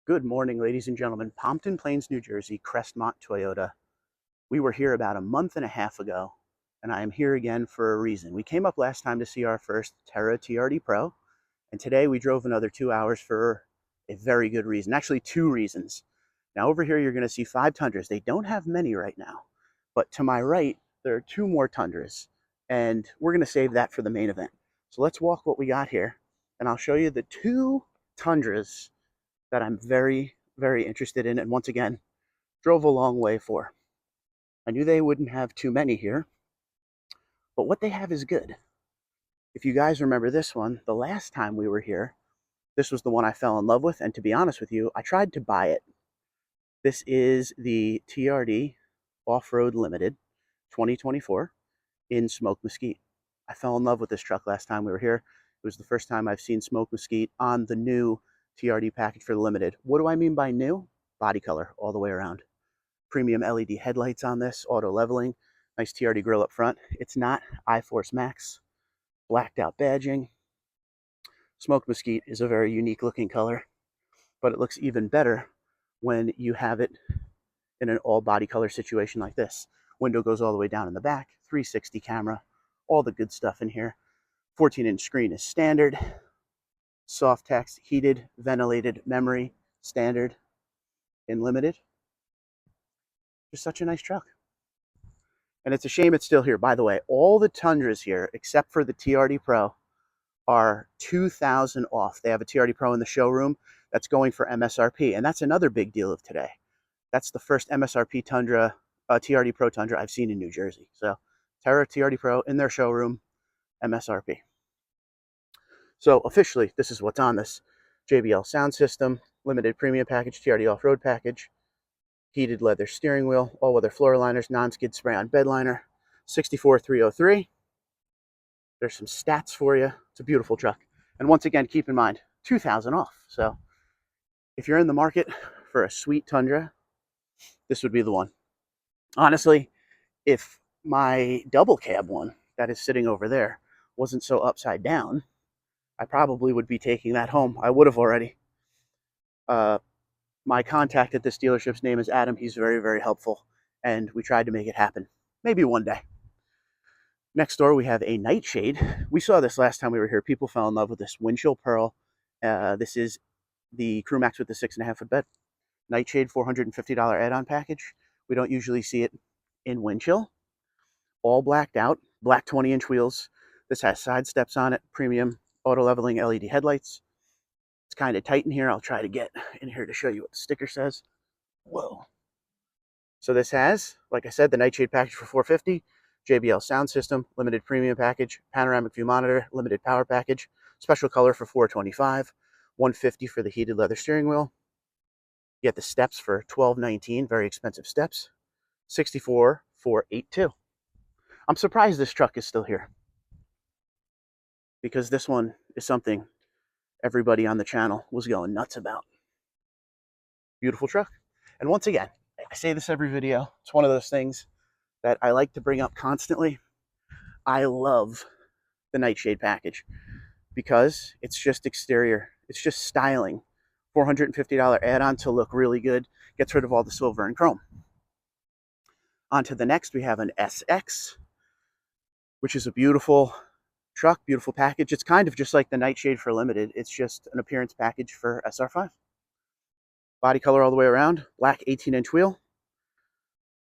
Good morning, ladies and gentlemen. Pompton Plains, New Jersey, Crestmont Toyota. We were here about a month and a half ago, and I am here again for a reason. We came up last time to see our first Terra TRD Pro, and today we drove another 2 hours for a very good reason. Actually, two reasons. Now, over here, you're going to see 5 Tundras. They don't have many right now, but to my right, there are 2 more Tundras, and we're going to save that for the main event. So let's walk what we got here, and I'll show you the 2 Tundras that I'm very, very interested in, and once again, drove a long way for. I knew they wouldn't have too many here, but what they have is good. If you guys remember this one, the last time we were here, this was the one I fell in love with, and to be honest with you, I tried to buy it. This is the TRD Off-Road Limited 2024 in Smoke Mesquite. I fell in love with this truck last time we were here. It was the first time I've seen Smoke Mesquite on the new TRD package for the Limited. What do I mean by new? Body color all the way around. Premium LED headlights on this, auto leveling, nice TRD grille up front. It's not iForce Max, blacked out badging. Smoke Mesquite is a very unique looking color, but it looks even better when you have it in an all body color situation like this. Window goes all the way down in the back, 360 camera, all the good stuff in here. 14-inch screen is standard. Soft text, heated, ventilated memory, standard in Limited. Just such a nice truck. And it's a shame it's still here. By the way, all the Tundras here, except for the TRD Pro, are $2,000 off. They have a TRD Pro in the showroom that's going for MSRP, and that's another big deal of today. That's the first MSRP Tundra, TRD Pro Tundra I've seen in New Jersey. So Terra TRD Pro in their showroom, MSRP. So officially, this is what's on this. JBL sound system, Limited premium package, TRD off-road package, heated leather steering wheel, all-weather floor liners, non-skid spray-on bed liner, 64303. There's some stats for you. It's a beautiful truck. And once again, keep in mind, $2,000 off. So if you're in the market for a sweet Tundra, this would be the one. Honestly, if my double cab one that is sitting over there wasn't so upside down, I probably would be taking that home. I would have already. My contact at this dealership's name is Adam. He's very, very helpful, and we tried to make it happen. Maybe one day. Next door, we have a nightshade. We saw this last time we were here. People fell in love with this Windchill Pearl. This is the Crew Max with the 6.5-foot bed. Nightshade, $450 add-on package. We don't usually see it in Windchill. All blacked out, black 20-inch wheels. This has side steps on it, premium auto leveling LED headlights. It's kind of tight in here. I'll try to get in here to show you what the sticker says. Whoa. So this has, like I said, the Nightshade package for $450, JBL sound system, Limited premium package, panoramic view monitor, Limited power package, special color for $425, $150 for the heated leather steering wheel. You get the steps for $1219, very expensive steps, $64,482. I'm surprised this truck is still here, because this one is something everybody on the channel was going nuts about. Beautiful truck. And once again, I say this every video. It's one of those things that I like to bring up constantly. I love the Nightshade package because it's just exterior. It's just styling. $450 add-on to look really good. Gets rid of all the silver and chrome. On to the next, we have an SX, which is a beautiful truck, beautiful package. It's kind of just like the Nightshade for Limited. It's just an appearance package for SR5. Body color all the way around, black 18-inch wheel,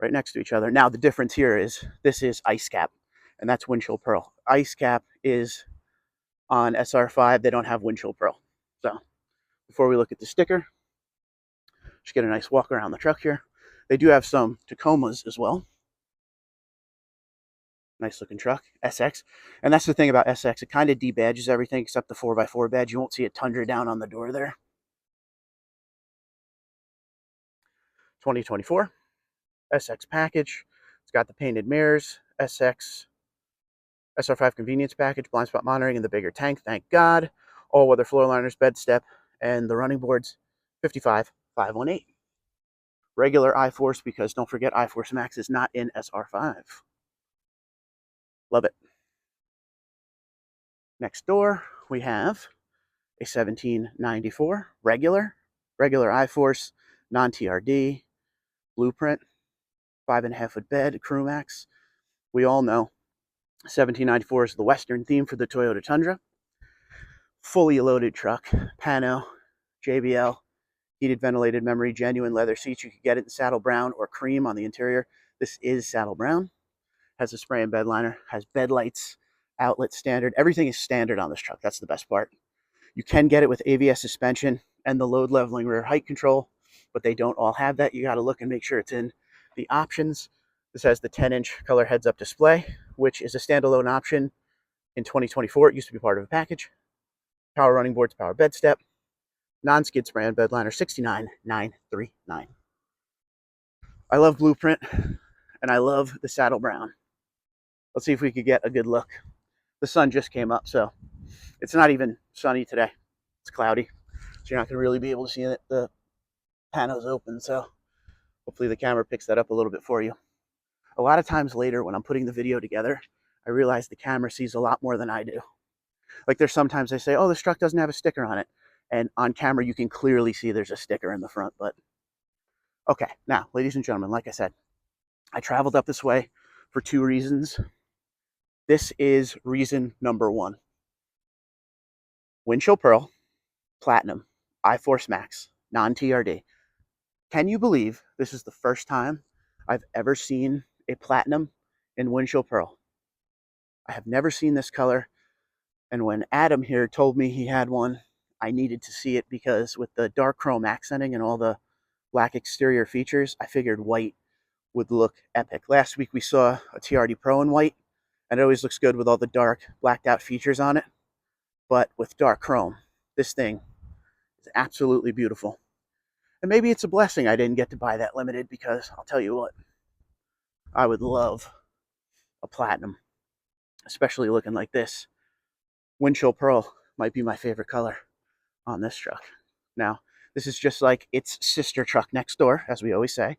right next to each other. Now the difference here is this is Ice Cap, and that's Windchill Pearl. Ice Cap is on SR5. They don't have Windchill Pearl. So before we look at the sticker, just get a nice walk around the truck here. They do have some Tacomas as well. Nice looking truck, SX. And that's the thing about SX. It kind of debadges everything except the 4x4 badge. You won't see a Tundra down on the door there. 2024 SX package. It's got the painted mirrors, SX SR5 convenience package, blind spot monitoring, and the bigger tank, thank God. All-weather floor liners, bed step, and the running boards, 55,518. Regular iForce, because don't forget iForce Max is not in SR5. Love it. Next door, we have a 1794 regular. regular I-Force, non-TRD, blueprint, 5.5-foot bed, crew max. We all know 1794 is the Western theme for the Toyota Tundra. Fully loaded truck, pano, JBL, heated ventilated memory, genuine leather seats. You could get it in saddle brown or cream on the interior. This is saddle brown. Has a spray and bed liner, has bed lights, outlet standard. Everything is standard on this truck. That's the best part. You can get it with ABS suspension and the load leveling rear height control, but they don't all have that. You got to look and make sure it's in the options. This has the 10-inch color heads-up display, which is a standalone option in 2024. It used to be part of a package. Power running boards, power bed step, non-skid spray and bed liner, $69,939. I love blueprint, and I love the saddle brown. Let's see if we could get a good look. The sun just came up, so it's not even sunny today. It's cloudy, so you're not going to really be able to see it. The panos open, so hopefully the camera picks that up a little bit for you. A lot of times later when I'm putting the video together, I realize the camera sees a lot more than I do. Like there's sometimes I say, oh, this truck doesn't have a sticker on it. And on camera, you can clearly see there's a sticker in the front. But okay, now, ladies and gentlemen, like I said, I traveled up this way for 2 reasons. This is reason number 1. Windshield pearl, platinum, I-Force Max, non-TRD. Can you believe this is the first time I've ever seen a platinum in windshield pearl? I have never seen this color. And when Adam here told me he had one, I needed to see it because with the dark chrome accenting and all the black exterior features, I figured white would look epic. Last week we saw a TRD Pro in white, and it always looks good with all the dark blacked out features on it. But with dark chrome, this thing is absolutely beautiful. And maybe it's a blessing I didn't get to buy that limited, because I'll tell you what, I would love a platinum, especially looking like this. Windshield pearl might be my favorite color on this truck. Now, this is just like its sister truck next door, as we always say.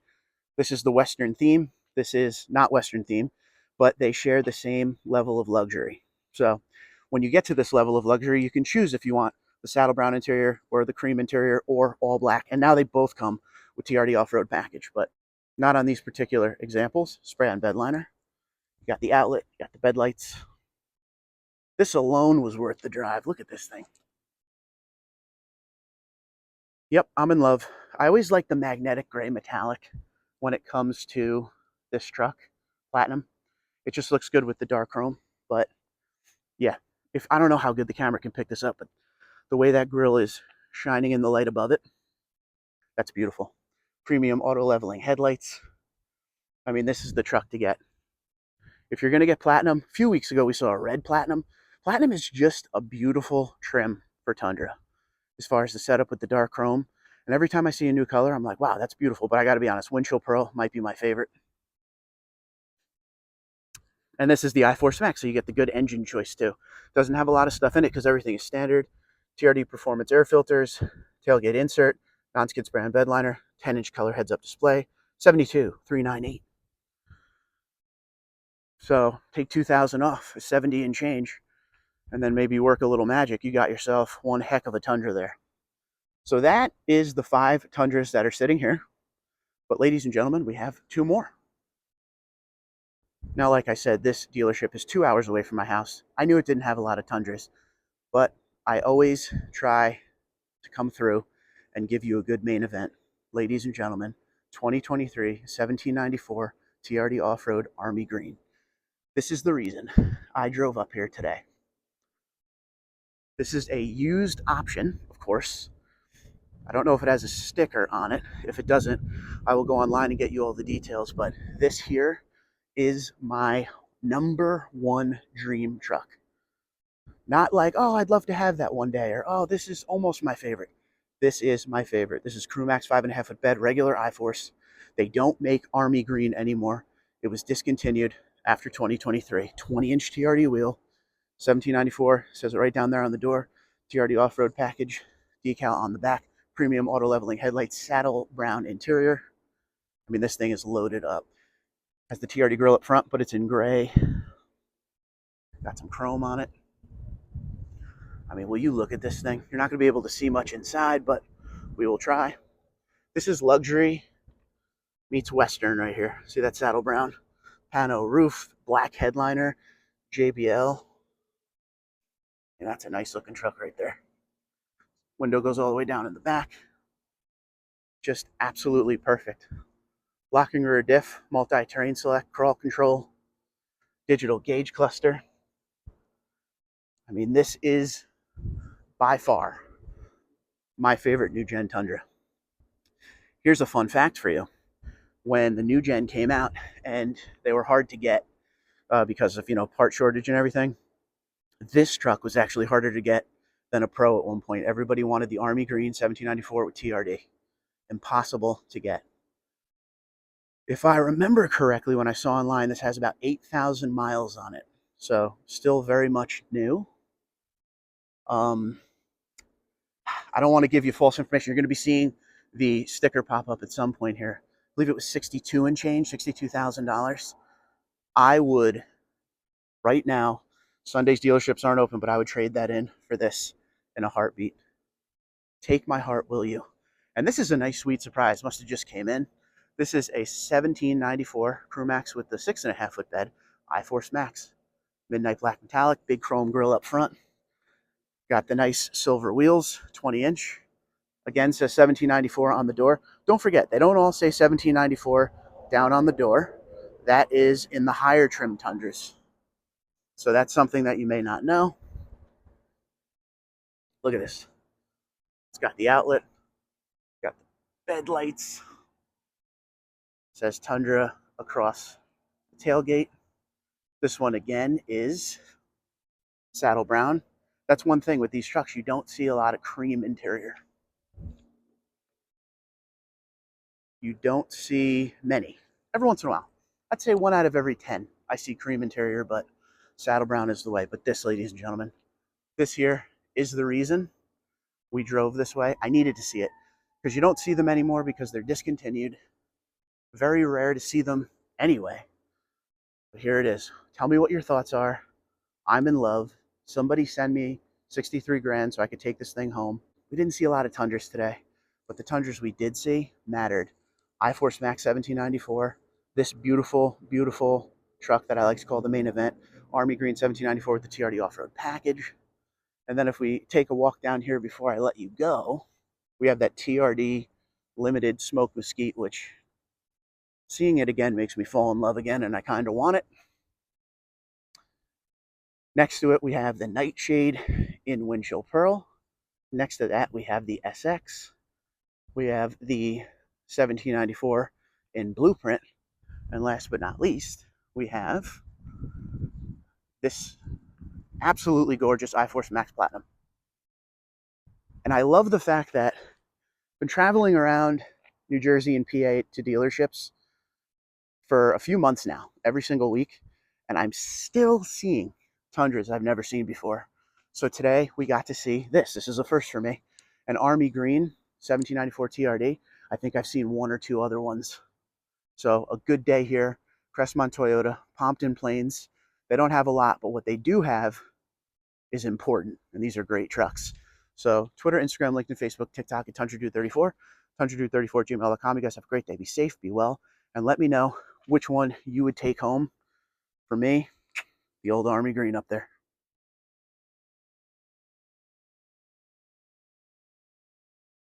This is the Western theme. This is not Western theme, but they share the same level of luxury. So when you get to this level of luxury, you can choose if you want the saddle brown interior or the cream interior or all black. And now they both come with TRD off-road package, but not on these particular examples. Spray on bed liner. You got the outlet, you got the bed lights. This alone was worth the drive. Look at this thing. Yep, I'm in love. I always like the magnetic gray metallic when it comes to this truck, platinum. It just looks good with the dark chrome. But yeah, if I don't know how good the camera can pick this up, but the way that grille is shining in the light above it, that's beautiful. Premium auto leveling headlights. I mean, this is the truck to get. If you're going to get platinum, a few weeks ago we saw a red platinum. Platinum is just a beautiful trim for Tundra as far as the setup with the dark chrome. And every time I see a new color, I'm like, wow, that's beautiful. But I got to be honest, windshield pearl might be my favorite. And this is the I-Force Max, so you get the good engine choice too. Doesn't have a lot of stuff in it because everything is standard. TRD performance air filters, tailgate insert, non-skid spray on bed liner, 10-inch color heads-up display, $72,398. So take $2,000 off, 70 and change, and then maybe work a little magic. You got yourself one heck of a Tundra there. So that is the 5 Tundras that are sitting here. But ladies and gentlemen, we have 2 more. Now, like I said, this dealership is 2 hours away from my house. I knew it didn't have a lot of Tundras, but I always try to come through and give you a good main event. Ladies and gentlemen, 2023 1794 TRD Off-Road Army Green. This is the reason I drove up here today. This is a used option, of course. I don't know if it has a sticker on it. If it doesn't, I will go online and get you all the details. But this here is my #1 dream truck. Not like, oh, I'd love to have that one day, or oh, this is almost my favorite. This is my favorite. This is CrewMax 5.5-foot bed, regular I-Force. They don't make Army Green anymore. It was discontinued after 2023. 20-inch TRD wheel, 1794, says it right down there on the door. TRD off-road package, decal on the back, premium auto leveling headlights, saddle brown interior. I mean, this thing is loaded up. Has the TRD grill up front, but it's in gray. Got some chrome on it. I mean, will you look at this thing? You're not going to be able to see much inside, but We will try. This is luxury meets Western right here. See that saddle brown? Pano roof, black headliner, JBL. And that's a nice looking truck right there. Window goes all the way down in the back. Just absolutely perfect. Locking rear diff, multi-terrain select, crawl control, digital gauge cluster. I mean, this is by far my favorite new gen Tundra. Here's a fun fact for you. When the new gen came out and they were hard to get because of, part shortage and everything, this truck was actually harder to get than a Pro at one point. Everybody wanted the Army Green 1794 with TRD. Impossible to get. If I remember correctly, when I saw online, this has about 8,000 miles on it. So still very much new. I don't want to give you false information. You're going to be seeing the sticker pop up at some point here. I believe it was 62 and change, $62,000. I would, right now, Sunday's dealerships aren't open, but I would trade that in for this in a heartbeat. Take my heart, will you? And this is a nice, sweet surprise. Must have just came in. This is a 1794 Crew Max with the 6.5 foot bed, iForce Max. Midnight black metallic, big chrome grille up front. Got the nice silver wheels, 20-inch. Again, says 1794 on the door. Don't forget, they don't all say 1794 down on the door. That is in the higher trim Tundras. So that's something that you may not know. Look at this. It's got the outlet, got the bed lights. It says Tundra across the tailgate. This one again is saddle brown. That's one thing with these trucks. You don't see a lot of cream interior. You don't see many. Every once in a while. I'd say 1 out of every 10 I see cream interior, but saddle brown is the way. But this, ladies and gentlemen, this here is the reason we drove this way. I needed to see it because you don't see them anymore because they're discontinued. Very rare to see them anyway. But here it is. Tell me what your thoughts are. I'm in love. Somebody send me 63 grand so I could take this thing home. We didn't see a lot of Tundras today, but the Tundras we did see mattered. iForce Max 1794, this beautiful, beautiful truck that I like to call the main event, Army Green 1794 with the TRD off-road package. And then if we take a walk down here before I let you go, we have that TRD limited smoke mesquite, which seeing it again makes me fall in love again, and I kind of want it. Next to it, we have the Nightshade in Windshield Pearl. Next to that, we have the SX. We have the 1794 in Blueprint. And last but not least, we have this absolutely gorgeous iForce Max Platinum. And I love the fact that I've been traveling around New Jersey and PA to dealerships for a few months now, every single week, and I'm still seeing Tundras I've never seen before. So today we got to see this. This is a first for me. An Army Green 1794 TRD. I think I've seen 1 or 2 other ones. So a good day here. Crestmont Toyota, Pompton Plains. They don't have a lot, but what they do have is important, and these are great trucks. So Twitter, Instagram, LinkedIn, Facebook, TikTok at TundraDude34, TundraDude34@gmail.com. You guys have a great day. Be safe, be well, and let me know which one you would take home. For me, the old Army Green up there.